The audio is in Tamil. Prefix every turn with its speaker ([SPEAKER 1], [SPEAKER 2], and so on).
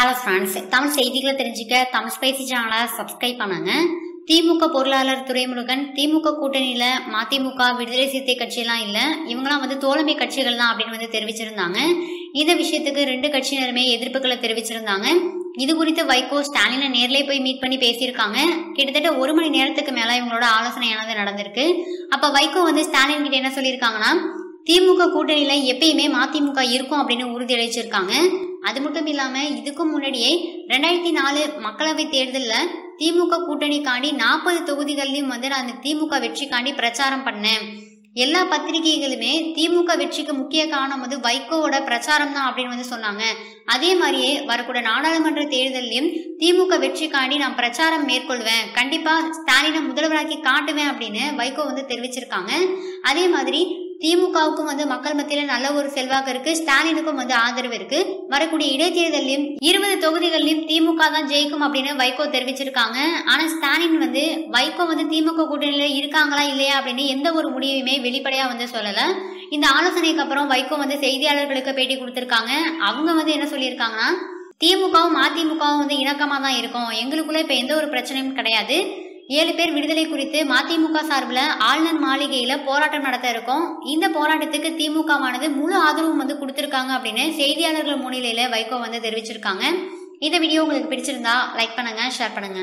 [SPEAKER 1] ஹலோ ஃப்ரெண்ட்ஸ், தமிழ் செய்திகளை தெரிஞ்சுக்க தமிழ் ஸ்பைசி சேனலை சப்ஸ்கிரைப் பண்ணுங்க. திமுக பொருளாளர் துரைமுருகன் திமுக கூட்டணியில மதிமுக விடுதலை சிறுத்தை கட்சியெல்லாம் இல்ல, இவங்கெல்லாம் தோழமை கட்சிகள் தான் அப்படின்னு தெரிவிச்சிருந்தாங்க. இந்த விஷயத்துக்கு ரெண்டு கட்சியினருமே எதிர்ப்புகளை தெரிவிச்சிருந்தாங்க. இது குறித்து வைகோ ஸ்டாலினை நேர்ல போய் மீட் பண்ணி பேசியிருக்காங்க. கிட்டத்தட்ட 1 மணி நேரத்துக்கு மேல இவங்களோட ஆலோசனையானது நடந்திருக்கு. அப்ப வைகோ ஸ்டாலின் கிட்ட என்ன சொல்லியிருக்காங்கன்னா, திமுக கூட்டணியில எப்பயுமே மதிமுக இருக்கும் அப்படின்னு உறுதியளிச்சிருக்காங்க. அது மட்டும் இல்லாம இதுக்கும் முன்னாடியே 2004 மக்களவை தேர்தலில் திமுக கூட்டணிக்காண்டி 40 தொகுதிகளிலும் நான் திமுக வெற்றிக்காண்டி பிரச்சாரம் பண்ணேன். எல்லா பத்திரிகைகளுமே திமுக வெற்றிக்கு முக்கிய காரணம் வைகோவோட பிரச்சாரம் தான் அப்படின்னு சொன்னாங்க. அதே மாதிரியே வரக்கூடிய நாடாளுமன்ற தேர்தலையும் திமுக வெற்றிக்காண்டி நான் பிரச்சாரம் மேற்கொள்வேன், கண்டிப்பா ஸ்டாலினை முதல்வராக்கி காட்டுவேன் அப்படின்னு வைகோ தெரிவிச்சிருக்காங்க. அதே மாதிரி திமுகவுக்கும் மக்கள் மத்தியில நல்ல ஒரு செல்வாக்கு இருக்கு, ஸ்டாலினுக்கும் ஆதரவு இருக்கு. வரக்கூடிய இடைத்தேர்தலையும் 20 தொகுதிகளிலும் திமுக தான் ஜெயிக்கும் அப்படின்னு வைகோ தெரிவிச்சிருக்காங்க. ஆனா ஸ்டாலின் வைகோ திமுக கூட்டணியில இருக்காங்களா இல்லையா அப்படின்னு எந்த ஒரு முடிவையுமே வெளிப்படையா சொல்லல. இந்த ஆலோசனைக்கு அப்புறம் வைகோ செய்தியாளர்களுக்கு பேட்டி கொடுத்திருக்காங்க. அவங்க என்ன சொல்லியிருக்காங்கன்னா, திமுகவும் மதிமுகவும் இணக்கமா தான் இருக்கும், எங்களுக்குள்ள இப்ப எந்த ஒரு பிரச்சனையும் கிடையாது. 7 பேர் விடுதலை குறித்து மதிமுக சார்பில் ஆளுநர் மாளிகையில போராட்டம் நடத்த இருக்கோம். இந்த போராட்டத்துக்கு திமுகவானது முழு ஆதரவும் கொடுத்திருக்காங்க அப்படின்னு செய்தியாளர்கள் முன்னிலையில வைகோ தெரிவிச்சிருக்காங்க. இந்த வீடியோ உங்களுக்கு பிடிச்சிருந்தா லைக் பண்ணுங்க, ஷேர் பண்ணுங்க.